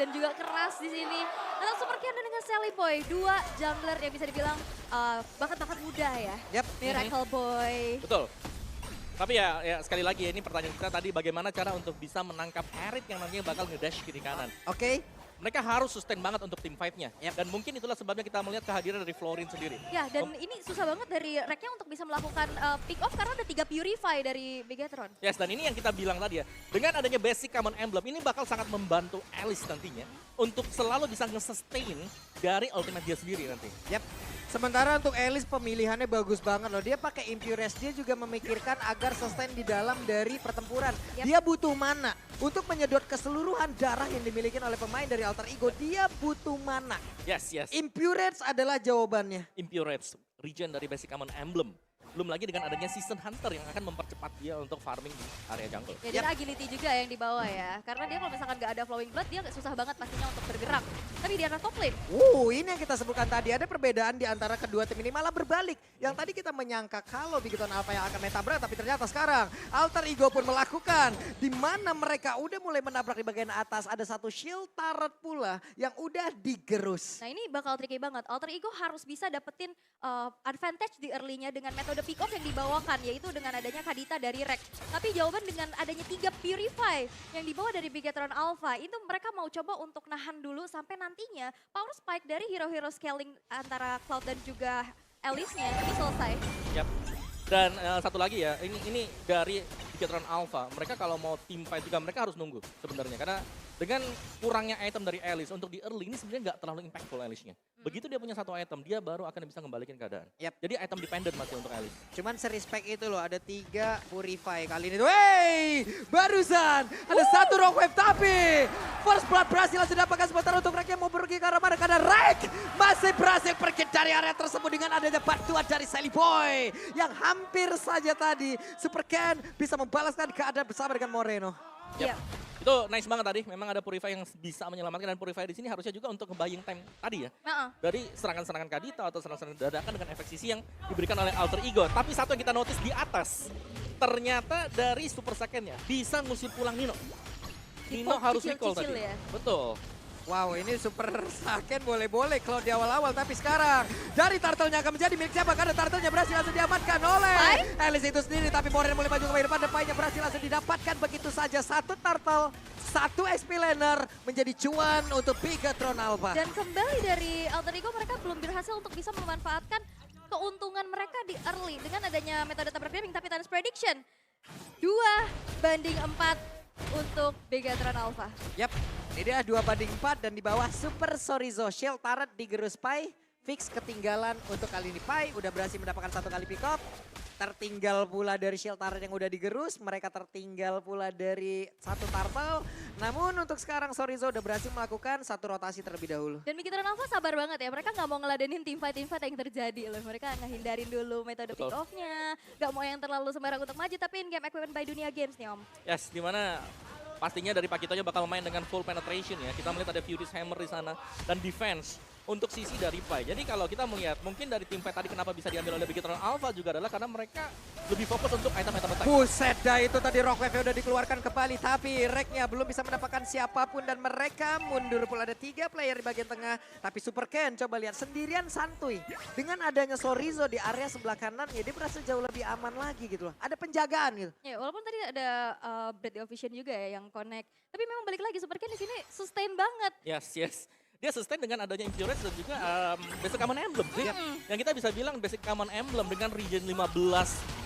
dan juga keras di sini. Atau Super Cannon dengan Sally Boy, dua jungler yang bisa dibilang bakat-bakat muda ya. Yap. Miracle Boy. Betul. Tapi ya sekali lagi ini pertanyaan kita tadi bagaimana cara untuk bisa menangkap Erit yang nantinya bakal ngedash kiri kanan. Oke. Mereka harus sustain banget untuk tim fight-nya. Yep. Dan mungkin itulah sebabnya kita melihat kehadiran dari Florin sendiri. Ya, dan ini susah banget dari Reknya untuk bisa melakukan pick off karena ada 3 Purify dari Bigetron. Yes, dan ini yang kita bilang tadi ya. Dengan adanya basic common emblem, ini bakal sangat membantu Alice nantinya untuk selalu bisa nge-sustain dari ultimate dia sendiri nanti. Yap. Sementara untuk Alice pemilihannya bagus banget loh. Dia pakai Impuress, dia juga memikirkan agar sustain di dalam dari pertempuran. Yap. Dia butuh mana untuk menyedot keseluruhan darah yang dimiliki oleh pemain dari Alter Ego. Dia butuh mana. Yes. Impuress adalah jawabannya. Impurage, regen dari basic common emblem. Belum lagi dengan adanya Season Hunter yang akan mempercepat dia untuk farming di area jungle. Ya, dan agility juga yang dibawa ya. Karena dia kalau misalkan nggak ada Flowing Blood, dia susah banget pastinya untuk bergerak. Tapi di arah top lane, Ini yang kita sebutkan tadi. Ada perbedaan di antara kedua tim ini malah berbalik. Yang tadi kita menyangka kalau Bigetron Alpha yang akan meta berat, tapi ternyata sekarang Alter Ego pun melakukan. Di mana mereka udah mulai menabrak di bagian atas. Ada satu shield turret pula yang udah digerus. nah ini bakal tricky banget. Alter Ego harus bisa dapetin advantage di early-nya dengan metode pick off yang dibawakan, yaitu dengan adanya Kadita dari Rek. Tapi jawaban dengan adanya 3 Purify yang dibawa dari Bigetron Alpha, itu mereka mau coba untuk nahan dulu sampai nantinya power spike dari hero-hero scaling antara Cloud dan juga Alice-nya ini selesai. Yap. Dan satu lagi ya, ini dari Bigetron Alpha, mereka kalau mau team fight juga mereka harus nunggu sebenarnya. Karena dengan kurangnya item dari Alice untuk di early ini sebenarnya nggak terlalu impactful Alice-nya. Begitu dia punya satu item, dia baru akan bisa ngembalikin keadaan. Yap. Jadi item dependent masih untuk Alice. Cuman serespek itu loh, ada 3 Purify kali ini. Wey, barusan ada satu rock wave tapi first blood berhasil langsung didapatkan sementara untuk Rek yang mau pergi ke arah mana. Karena Rek masih berhasil pergi dari area tersebut dengan adanya bantuan dari Sally Boy. Yang hampir saja tadi Super Ken bisa membalaskan keadaan bersama dengan Moreno. Iya. Itu nice banget tadi, memang ada Purify yang bisa menyelamatkan dan Purify di sini harusnya juga untuk nge-buying time tadi ya. Dari serangan-serangan Kadita atau serangan-serangan dadakan dengan efek sisi yang diberikan oleh Alter Ego. Tapi satu yang kita notice di atas, ternyata dari Super Second-nya bisa ngusir pulang Nino. Nino harus recall tadi. Ya? Betul. Wow, ini Super Saken boleh-boleh kalau di awal-awal. Tapi sekarang dari Turtle-nya akan menjadi milik siapa? Karena Turtle-nya berhasil langsung diamankan oleh Alice itu sendiri. Tapi Moreno mulai maju ke depan dan Pai-nya berhasil langsung didapatkan begitu saja. Satu Turtle, satu XP laner menjadi cuan untuk Bigetron Alpha. Dan kembali dari Alter Ego mereka belum berhasil untuk bisa memanfaatkan keuntungan mereka di early dengan adanya metode tabrak gaming tapi times prediction 2-4 untuk Bigetron Alpha. Yap, ini dia 2-4 dan di bawah Super Sorizo. Shield turret digerus Pai, fix ketinggalan untuk kali ini. Pai udah berhasil mendapatkan satu kali pick up. Tertinggal pula dari shield turret yang udah digerus. Mereka tertinggal pula dari satu turtle. Namun untuk sekarang Sorizo udah berhasil melakukan satu rotasi terlebih dahulu. Dan Bigetron Alpha sabar banget ya, mereka nggak mau ngeladenin teamfight yang terjadi loh. Mereka ngehindarin dulu metode pick off-nya, nggak mau yang terlalu sembarang untuk maju, tapi in-game equipment by Dunia Games nih Om. Yes, dimana pastinya dari Pakitonya bakal main dengan full penetration ya. Kita melihat ada Furious Hammer di sana dan defense untuk sisi dari Pai. Jadi kalau kita melihat mungkin dari tim fight tadi kenapa bisa diambil oleh Bigetron Alpha juga adalah karena mereka lebih fokus untuk item-item attack. Buset dah, itu tadi rock wave udah dikeluarkan kembali. Tapi Reknya belum bisa mendapatkan siapapun dan mereka mundur pula. Ada 3 player di bagian tengah. Tapi Super Ken coba lihat sendirian santuy. Dengan adanya Sorizo di area sebelah kanan ya dia berasa jauh lebih aman lagi gitu loh. Ada penjagaan gitu. Ya walaupun tadi ada Bread the Vision juga ya yang connect. Tapi memang balik lagi Super Ken di sini sustain banget. Yes. Dia sustain dengan adanya Impurage dan juga basic common emblem sih. Yang kita bisa bilang basic common emblem dengan regen 15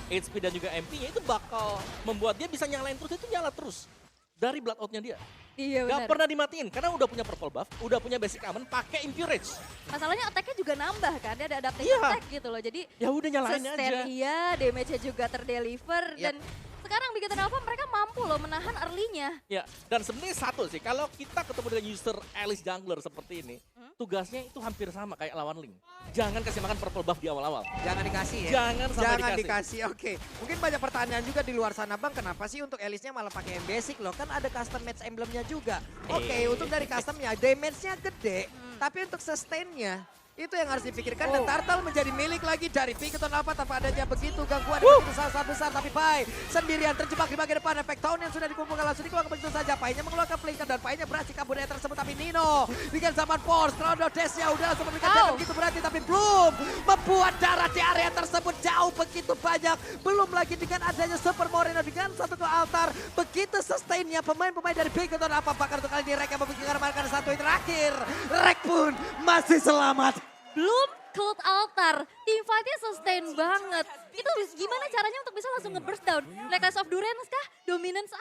HP dan juga MP-nya itu bakal membuat dia bisa nyalain terus, itu nyala terus. Dari blood-out-nya dia. Iya Gak benar. pernah dimatiin karena udah punya purple buff, udah punya basic common, pakai Impurage. Masalahnya attack-nya juga nambah kan, dia ada adaptive Iya. attack gitu loh. Jadi Ya udah nyalain sustain aja. iya, damage-nya juga terdeliver. Yap. Dan sekarang Bigetron Alpha mereka mampu loh menahan early-nya. Ya, dan sebenarnya satu sih, kalau kita ketemu dengan user Alice Jungler seperti ini, tugasnya itu hampir sama kayak lawan Link. Jangan kasih makan purple buff di awal-awal. Jangan dikasih ya. Jangan sampai dikasih. Oke. Mungkin banyak pertanyaan juga di luar sana Bang, kenapa sih untuk Alice-nya malah pakai yang basic loh? Kan ada custom match emblemnya juga. Oke, untuk dari customnya damage-nya gede, tapi untuk sustain-nya Itu yang harus dipikirkan dan Turtle menjadi milik lagi dari Piketon Alpha tanpa adanya begitu gangguan begitu sangat besar. Tapi Pai sendirian terjebak di bagian depan. Efek tahun yang sudah dikumpulkan langsung dikeluarkan begitu saja. Painya mengeluarkan flinker dan Painya berhasil kabur dari tersebut. Tapi Nino dengan zaman force, Rondo Dash-nya udah langsung memberikan damage begitu berarti. Tapi belum membuat darah di area tersebut jauh begitu banyak. Belum lagi dengan adanya Super Moreno dengan satu ke altar. Begitu sustainnya pemain-pemain dari Piketon Alpha. Bahkan untuk kali ini Rek yang membuat marker satu yang terakhir. Rek pun masih selamat. Belum Cult Altar, team fight-nya sustain banget. Itu gimana caranya untuk bisa langsung nge-burst down? Necklace of Durance kah? Dominance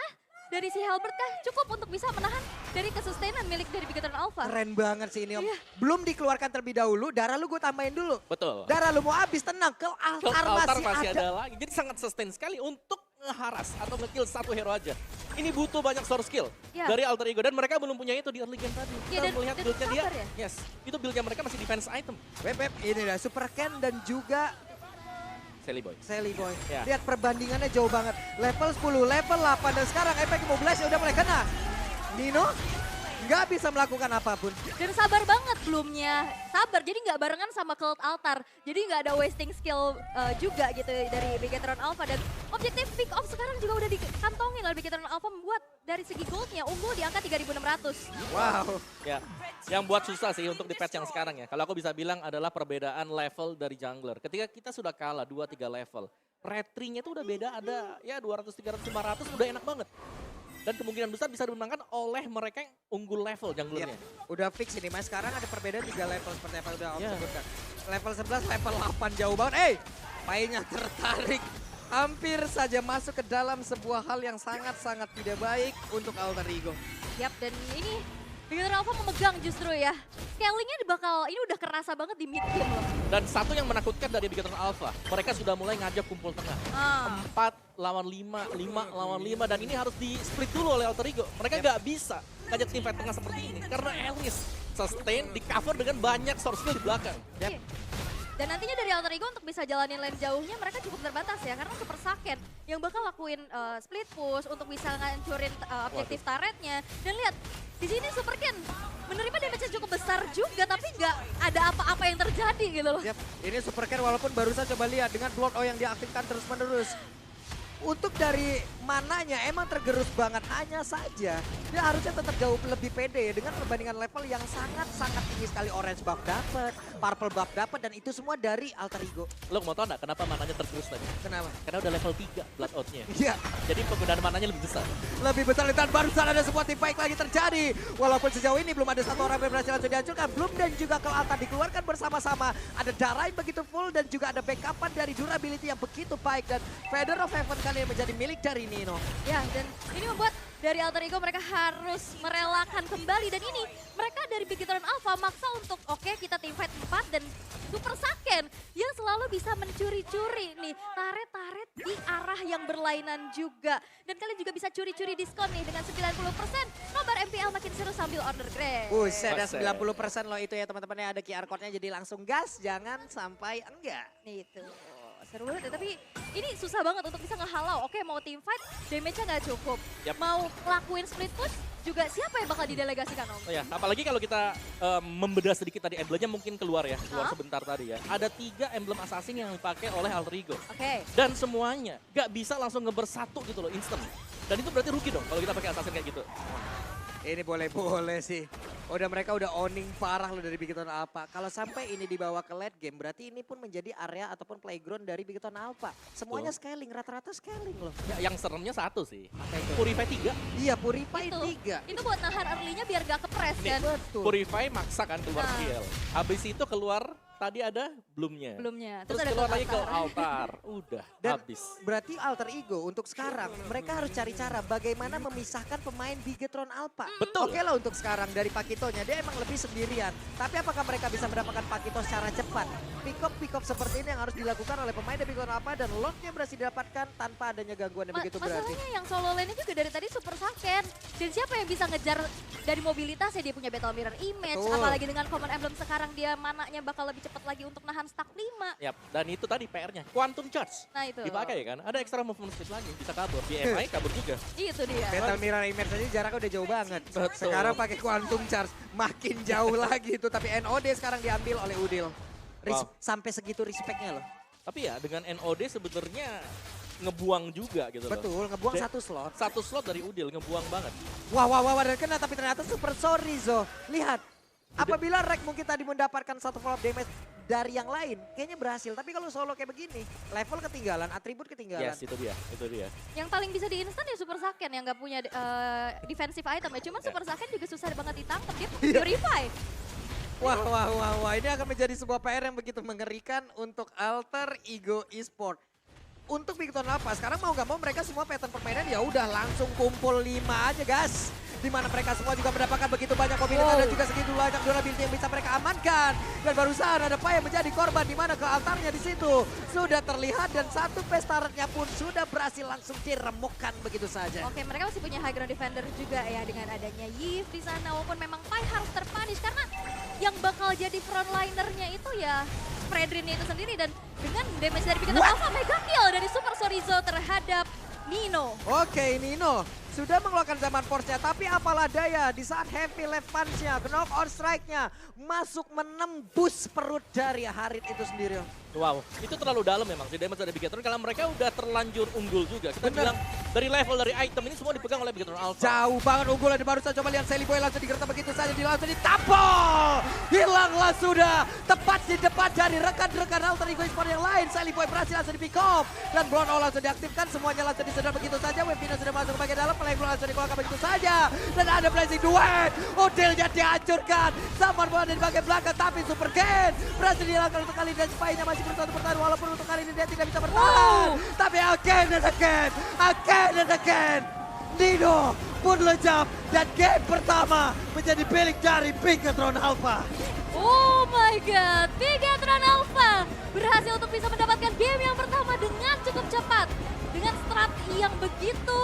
dari si Halberd kah? Cukup untuk bisa menahan dari kesustainan milik dari Piketon Alpha. Keren banget sih ini Om. Iya. Belum dikeluarkan terlebih dahulu, darah lu gue tambahin dulu. Betul. Darah lu mau habis, tenang. Ke altar, masih ada. lagi. Jadi sangat sustain sekali untuk ngeharas atau nge-kill satu hero aja. Ini butuh banyak source skill dari Alter Ego dan mereka belum punya itu di early game tadi. Kita melihat build-nya dia, yes, itu build-nya mereka masih defense item. Web, ini dah Super Ken dan juga Sally Boy. Ya. Lihat perbandingannya jauh banget. Level 10, level 8 dan sekarang efek mobilize udah mulai kena. Nino nggak bisa melakukan apapun. Dan sabar banget belumnya. Sabar, jadi nggak barengan sama Cult Altar. Jadi nggak ada wasting skill juga gitu dari Bigetron Alpha. Dan objektif pick off sekarang juga udah dikantongin oleh Bigetron Alpha membuat dari segi goldnya unggul di angka 3.600. Wow. Ya, yang buat susah sih untuk di patch yang sekarang ya. Kalau aku bisa bilang adalah perbedaan level dari jungler. Ketika kita sudah kalah 2-3 level, retry-nya tuh udah beda, ada ya 200, 300, 500 udah enak banget. Dan kemungkinan besar bisa dimenangkan oleh mereka yang unggul level junglernya. Udah fix ini Mas, sekarang ada perbedaan 3 level seperti apa udah Om sebutkan. Level 11, level 8 jauh banget. Painya tertarik. Hampir saja masuk ke dalam sebuah hal yang sangat-sangat tidak baik untuk Alter Ego. Yap, dan ini Bigetron Alpha memegang justru ya. Scalingnya ini udah kerasa banget di mid game loh. Dan satu yang menakutkan dari Bigetron Alpha, mereka sudah mulai ngajak kumpul tengah. 4 lawan 5, 5 lawan 5, dan ini harus di split dulu oleh Alter Ego. Mereka nggak bisa ngajak tim fight tengah seperti ini, karena Alice sustain di cover dengan banyak source skill di belakang. Yep. Dan nantinya dari Alter Ego untuk bisa jalanin lane jauhnya mereka cukup terbatas ya. Karena Super Saken yang bakal lakuin split push untuk bisa ngancurin objektif turretnya. Dan lihat, di sini Super Ken menerima damage yang cukup besar juga, tapi nggak ada apa-apa yang terjadi gitu loh. Yap, ini Super Ken walaupun barusan coba lihat dengan Blood O yang diaktifkan terus-menerus. Untuk dari mananya emang tergerus banget, hanya saja dia harusnya tetap jauh lebih pede ya dengan perbandingan level yang sangat-sangat tinggi sekali. Orange buff dapat, purple buff dapat, dan itu semua dari Alter Ego. Lo mau tau nggak kenapa mananya tergerus tadi? Kenapa? Karena udah level 3 blood out-nya. Iya. Jadi penggunaan mananya lebih besar. Lebih besar, dan barusan ada sebuah tim fight lagi terjadi. Walaupun sejauh ini belum ada satu orang yang berhasil langsung dihancurkan. Bloom dan juga Cult Altar dikeluarkan bersama-sama. Ada darah yang begitu full dan juga ada backupan dari durability yang begitu baik. Dan Feather of Heaven kali ini menjadi milik dari Nino. Ya, dan ini membuat dari Alter Ego mereka harus merelakan kembali. Dan ini mereka dari Bigetron Alpha maksa untuk oke, kita team fight 4 dan Super Saken yang selalu bisa mencuri-curi nih taret-taret di arah yang berlainan juga. Dan kalian juga bisa curi-curi diskon nih dengan 90%. Nobar MPL makin seru sambil order Grab. Ada 90% loh itu ya teman-teman, yang ada QR code-nya, jadi langsung gas, jangan sampai enggak. Nih itu. Seru banget ya, tapi ini susah banget untuk bisa ngehalau. Oke, mau team fight, damage-nya nggak cukup. Yep. Mau ngelakuin split push, juga siapa yang bakal didelegasikan Om? Oh ya, apalagi kalau kita membedah sedikit tadi, emblemnya mungkin keluar ya, keluar sebentar tadi ya. Ada 3 emblem assassin yang dipakai oleh Alter Ego. Oke. Dan semuanya nggak bisa langsung ngebersatu gitu loh, instant. Dan itu berarti rugi dong kalau kita pakai assassin kayak gitu. Ini boleh-boleh sih. Mereka udah owning parah loh dari Bigetron Alpha. Kalau sampai ini dibawa ke late game, berarti ini pun menjadi area ataupun playground dari Bigetron Alpha. Semuanya scaling, rata-rata scaling loh. Ya, yang seremnya satu sih, Apa itu? Purify 3. Iya, Purify Itu 3. buat nahan early-nya biar gak kepres kan? Betul. Purify maksa kan keluar kill. Habis itu keluar, tadi ada Bloom-nya. Belumnya. Terus ada keluar Cult lagi ke Altar. altar. Udah, Dan habis. berarti Alter Ego untuk sekarang, mereka harus cari cara bagaimana memisahkan pemain Bigetron Alpha. Betul. Oke lah untuk sekarang dari Pakitonya, dia emang lebih sendirian. Tapi apakah mereka bisa mendapatkan Pakito secara cepat? Pick up seperti ini yang harus dilakukan oleh pemain dari Bigetron Alpha, dan lotnya berhasil didapatkan tanpa adanya gangguan yang begitu berarti. Masalahnya yang solo lane-nya juga dari tadi Super Saken. Dan siapa yang bisa ngejar dari mobilitasnya, dia punya Battle Mirror Image. Betul. Apalagi dengan Common Emblem sekarang dia mananya bakal lebih cepat dapat lagi untuk nahan stack 5. Yap, dan itu tadi PR-nya, Quantum Charge. Nah itu. Dipakai kan, ada extra movement speed lagi, bisa kabur. BMI kabur juga. Itu dia. Metal Mirror Image aja jaraknya udah jauh banget. Betul. Sekarang pakai Quantum Charge, makin jauh lagi itu. Tapi NOD sekarang diambil oleh Udil. Wow. Sampai segitu respect-nya loh. Tapi ya dengan NOD sebenarnya ngebuang juga gitu loh. Betul, ngebuang satu slot. Satu slot dari Udil, ngebuang banget. Wah, dan kena, tapi ternyata super sorry Zo. Lihat, apabila Rek mungkin tadi mendapatkan satu follow up damage dari yang lain, kayaknya berhasil. Tapi kalau solo kayak begini, level ketinggalan, atribut ketinggalan. Yes, itu dia. Yang paling bisa di instan ya Super Saiyan yang nggak punya defensive item ya. Cuman Super Saiyan juga susah banget ditangkap, dia pakai Purify. Wah, ini akan menjadi sebuah PR yang begitu mengerikan untuk Alter Ego Esport. Untuk Bigton apa? Sekarang mau nggak mau mereka semua pattern permainan ya udah langsung kumpul 5 aja guys. Di mana mereka semua juga mendapatkan begitu banyak mobilitas dan juga segitu banyak durability yang bisa mereka amankan. Dan barusan ada Pai yang menjadi korban di mana ke altarnya di situ sudah terlihat dan satu pestaretnya pun sudah berhasil langsung diremukkan begitu saja. Oke, mereka masih punya high ground defender juga ya dengan adanya Yves di sana. Walaupun memang Pai harus terpunish karena yang bakal jadi frontlinernya itu ya Fredrin itu sendiri dan dengan damage dari Bigton Alpha mega kill dari Super Sorizo terhadap Nino. Oke, Nino sudah mengeluarkan zaman force-nya, tapi apalah daya di saat heavy left punch-nya, knock out strike-nya masuk menembus perut dari Harit itu sendiri. Wow, itu terlalu dalam memang si damage dari Bigetron kalau mereka udah terlanjur unggul juga. Kita Bener. bilang dari level dari item ini semua dipegang oleh Bigetron Alpha. Jauh banget unggulan di barusan, coba lihat Sally Boy langsung digertak begitu saja, langsung ditampol. Hilanglah sudah, tepat di depan dari rekan-rekan Alter Ego Esport yang lain. Sally Boy berhasil langsung di pick up dan Brown All langsung diaktifkan, semuanya langsung disedot begitu saja. Webino sudah masuk ke bagian dalam, Playground langsung dikeluarkan begitu saja. Dan ada Blazing Duet, Odilnya dihancurkan. Saman bola di bagian belakang, tapi Super Gen berhasil dihilangkan untuk kali ini dan Spy-nya masih berusaha untuk bertahan. Walaupun untuk kali ini dia tidak bisa bertahan. Tapi again and again. Nino pun lejap dan game pertama menjadi milik dari Bigetron Alpha. Oh my god, Bigetron Alpha berhasil untuk bisa mendapatkan game yang pertama dengan cukup cepat. Dengan strat yang begitu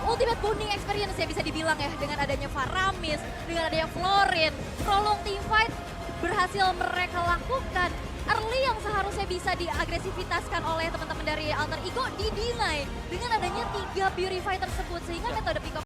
ultimate bonding experience ya bisa dibilang ya. Dengan adanya Faramis, dengan adanya Florin, prolong teamfight berhasil mereka lakukan. Early yang seharusnya bisa diagresivitaskan oleh teman-teman dari Alter Ego di-deny dengan adanya 3 Purify tersebut. Sehingga metode pick up